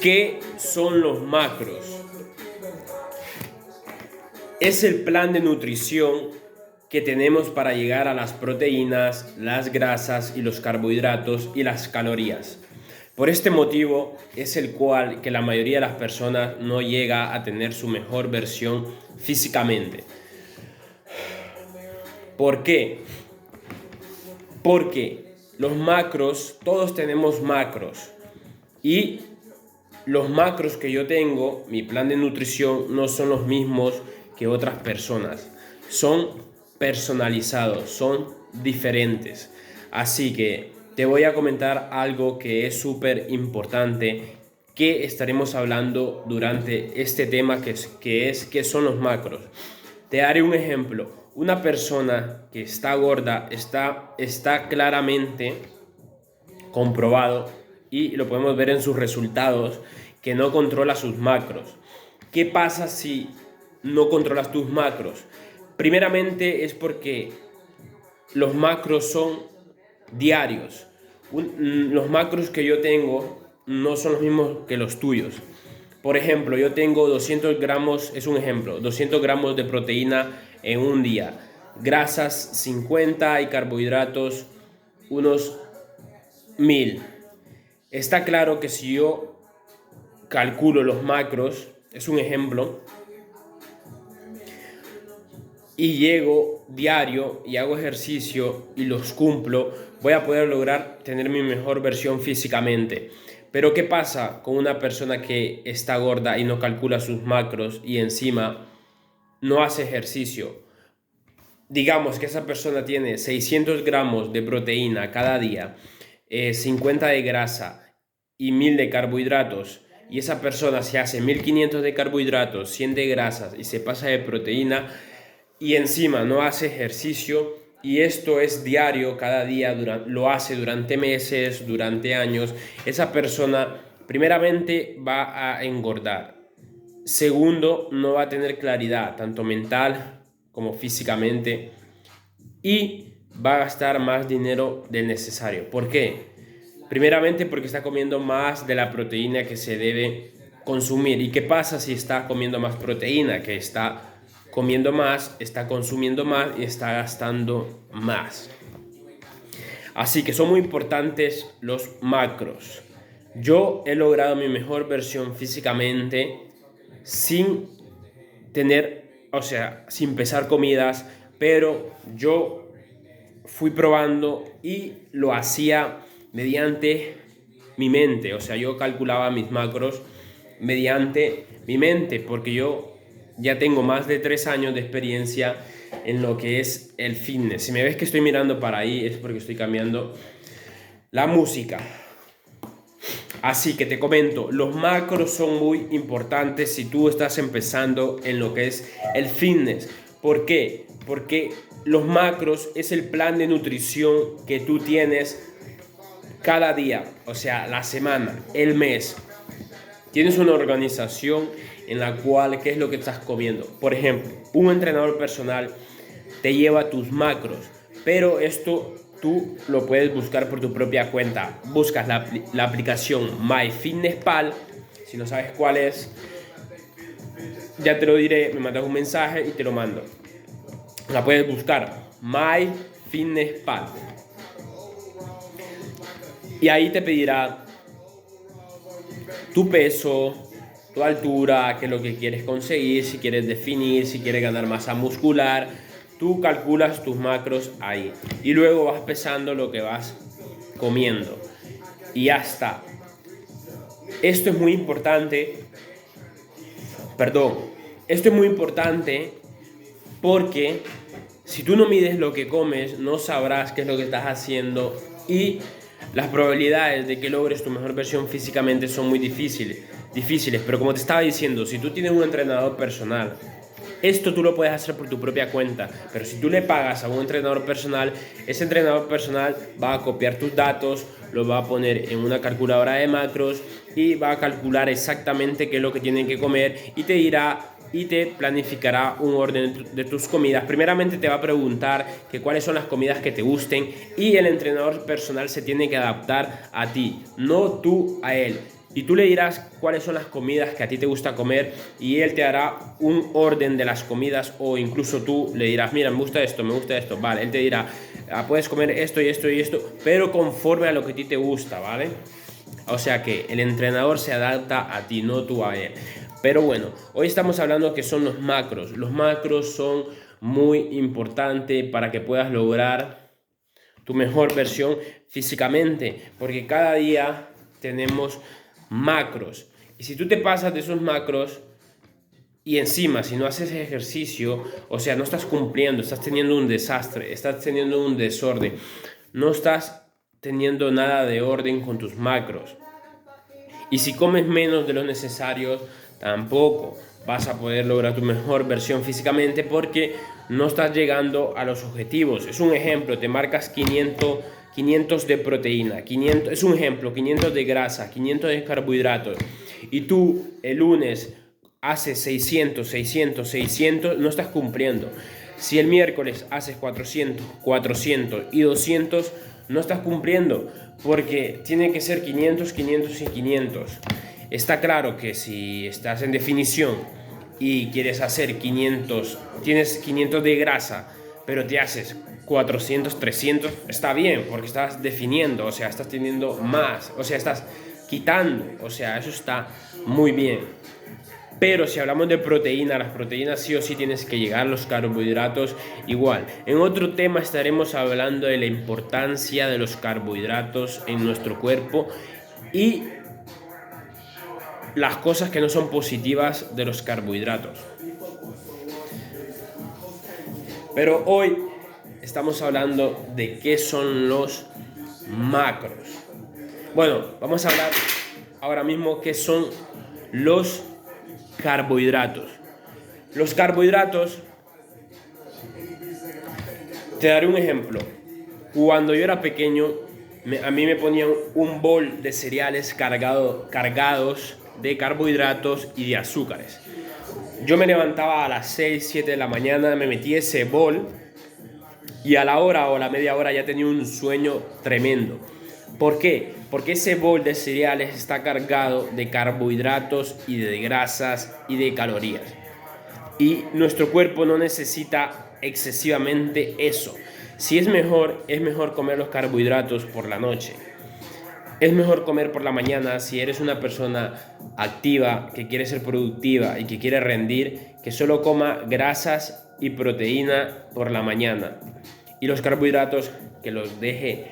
¿Qué son los macros? Es el plan de nutrición que tenemos para llegar a las proteínas, las grasas y los carbohidratos y las calorías. Por este motivo es el cual que la mayoría de las personas no llega a tener su mejor versión físicamente. ¿Por qué? Porque los macros, todos tenemos macros, y los macros que yo tengo, mi plan de nutrición, no son los mismos que otras personas. Son personalizados, son diferentes. Así que te voy a comentar algo que es súper importante, que estaremos hablando durante este tema, que son los macros. Te haré un ejemplo. Una persona que está gorda está claramente comprobado, y lo podemos ver en sus resultados, que no controla sus macros. ¿Qué pasa si no controlas tus macros? Primeramente es porque los macros son diarios. Los macros que yo tengo no son los mismos que los tuyos. Por ejemplo, yo tengo 200 gramos, es un ejemplo, 200 gramos de proteína en un día, grasas 50 y carbohidratos unos 1000. Está claro que si yo calculo los macros, es un ejemplo, y llego diario y hago ejercicio y los cumplo, voy a poder lograr tener mi mejor versión físicamente. Pero ¿qué pasa con una persona que está gorda y no calcula sus macros y encima no hace ejercicio? Digamos que esa persona tiene 600 gramos de proteína cada día, 50 de grasa y 1000 de carbohidratos, y esa persona se hace 1500 de carbohidratos, 100 de grasas y se pasa de proteína, y encima no hace ejercicio, y esto es diario, cada día, lo hace durante meses, durante años, esa persona primeramente va a engordar. Segundo, no va a tener claridad, tanto mental como físicamente, y va a gastar más dinero del necesario. ¿Por qué? Primeramente porque está comiendo más de la proteína que se debe consumir. ¿Y qué pasa si está comiendo más proteína? Que está comiendo más, está consumiendo más y está gastando más. Así que son muy importantes los macros. Yo he logrado mi mejor versión físicamente sin tener, o sea, sin pesar comidas, pero yo fui probando y lo hacía mediante mi mente. O sea, yo calculaba mis macros mediante mi mente, porque yo ya tengo más de 3 años de experiencia en lo que es el fitness. Si me ves que estoy mirando para ahí, es porque estoy cambiando la música. Así que te comento, los macros son muy importantes si tú estás empezando en lo que es el fitness. ¿Por qué? Porque los macros es el plan de nutrición que tú tienes cada día, o sea, la semana, el mes. Tienes una organización en la cual, ¿qué es lo que estás comiendo? Por ejemplo, un entrenador personal te lleva tus macros, pero esto tú lo puedes buscar por tu propia cuenta. Buscas la aplicación MyFitnessPal. Si no sabes cuál es, ya te lo diré, me mandas un mensaje y te lo mando. La puedes buscar, MyFitnessPal. Y ahí te pedirá tu peso, tu altura, qué es lo que quieres conseguir, si quieres definir, si quieres ganar masa muscular. Tú calculas tus macros ahí y luego vas pesando lo que vas comiendo y ya está. Esto es muy importante, esto es muy importante porque si tú no mides lo que comes, no sabrás qué es lo que estás haciendo, y las probabilidades de que logres tu mejor versión físicamente son muy difíciles. Pero como te estaba diciendo, si tú tienes un entrenador personal, esto tú lo puedes hacer por tu propia cuenta, pero si tú le pagas a un entrenador personal, ese entrenador personal va a copiar tus datos, lo va a poner en una calculadora de macros y va a calcular exactamente qué es lo que tienen que comer y te dirá y te planificará un orden de tus comidas. Primeramente te va a preguntar que cuáles son las comidas que te gusten y el entrenador personal se tiene que adaptar a ti, no tú a él. Y tú le dirás cuáles son las comidas que a ti te gusta comer y él te hará un orden de las comidas, o incluso tú le dirás, mira, me gusta esto, vale, él te dirá, puedes comer esto y esto y esto, pero conforme a lo que a ti te gusta, ¿vale? O sea que el entrenador se adapta a ti, no tú a él. Pero bueno, hoy estamos hablando que son los macros. Los macros son muy importantes para que puedas lograr tu mejor versión físicamente, porque cada día tenemos macros, y si tú te pasas de esos macros y encima si no haces ejercicio, o sea, no estás cumpliendo, estás teniendo un desastre, estás teniendo un desorden, no estás teniendo nada de orden con tus macros, y si comes menos de lo necesario, tampoco vas a poder lograr tu mejor versión físicamente, porque no estás llegando a los objetivos. Es un ejemplo, te marcas 500 de proteína, 500, es un ejemplo, 500 de grasa, 500 de carbohidratos, y tú el lunes haces 600, no estás cumpliendo. Si el miércoles haces 400 y 200, no estás cumpliendo, porque tiene que ser 500 y 500. Está claro que si estás en definición y quieres hacer 500, tienes 500 de grasa, pero te haces 300, está bien, porque estás definiendo, o sea, estás teniendo más, o sea, estás quitando, o sea, eso está muy bien. Pero si hablamos de proteína, las proteínas sí o sí tienes que llegar, los carbohidratos igual. En otro tema estaremos hablando de la importancia de los carbohidratos en nuestro cuerpo y las cosas que no son positivas de los carbohidratos. Pero hoy estamos hablando de qué son los macros. Bueno, vamos a hablar ahora mismo qué son los carbohidratos. Los carbohidratos, te daré un ejemplo. Cuando yo era pequeño, a mí me ponían un bol de cereales cargados de carbohidratos y de azúcares. Yo me levantaba a las 6, 7 de la mañana, me metía ese bol y a la hora o la media hora ya tenía un sueño tremendo. ¿Por qué? Porque ese bol de cereales está cargado de carbohidratos y de grasas y de calorías. Y nuestro cuerpo no necesita excesivamente eso. Si es mejor comer los carbohidratos por la noche. Es mejor comer por la mañana si eres una persona activa, que quiere ser productiva y que quiere rendir, que solo coma grasas y proteína por la mañana. Y los carbohidratos que los deje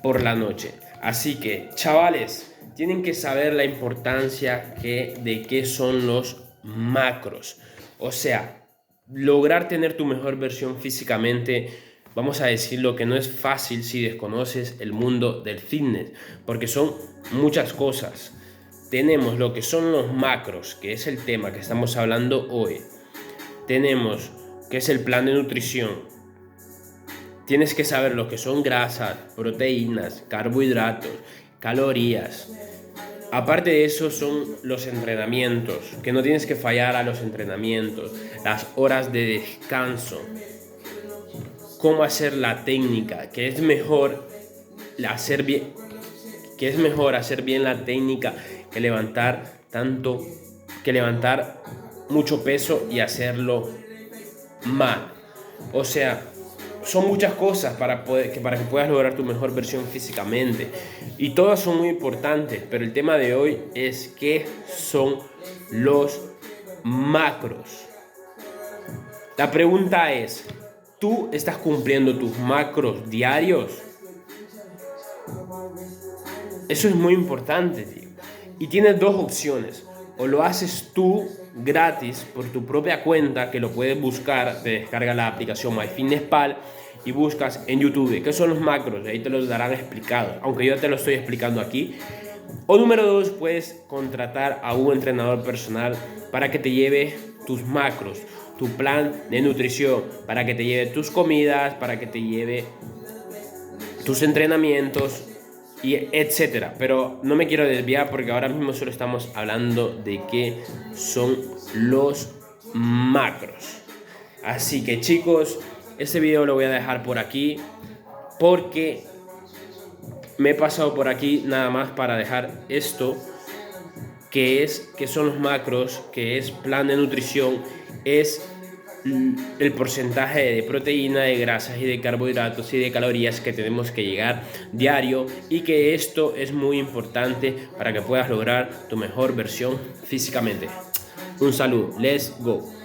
por la noche. Así que, chavales, tienen que saber la importancia de qué son los macros. O sea, lograr tener tu mejor versión físicamente, vamos a decirlo que no es fácil si desconoces el mundo del fitness, porque son muchas cosas. Tenemos lo que son los macros, que es el tema que estamos hablando hoy. Tenemos que es el plan de nutrición. Tienes que saber lo que son grasas, proteínas, carbohidratos, calorías. Aparte de eso son los entrenamientos, que no tienes que fallar a los entrenamientos, las horas de descanso, cómo hacer la técnica, que es mejor hacer bien la técnica que levantar mucho peso y hacerlo mal. O sea, son muchas cosas para que puedas lograr tu mejor versión físicamente. Y todas son muy importantes, pero el tema de hoy es qué son los macros. La pregunta es, ¿tú estás cumpliendo tus macros diarios? Eso es muy importante, tío. Y tienes dos opciones. O lo haces tú gratis por tu propia cuenta, que lo puedes buscar, te descargas la aplicación MyFitnessPal y buscas en YouTube qué son los macros, ahí te los darán explicados, aunque yo te lo estoy explicando aquí. O número 2, puedes contratar a un entrenador personal para que te lleve tus macros, tu plan de nutrición, para que te lleve tus comidas, para que te lleve tus entrenamientos y etcétera. Pero no me quiero desviar porque ahora mismo solo estamos hablando de qué son los macros. Así que chicos, este video lo voy a dejar por aquí porque me he pasado por aquí nada más para dejar esto, que son los macros, que es plan de nutrición, es el porcentaje de proteína, de grasas y de carbohidratos y de calorías que tenemos que llegar diario, y que esto es muy importante para que puedas lograr tu mejor versión físicamente. Un saludo, let's go.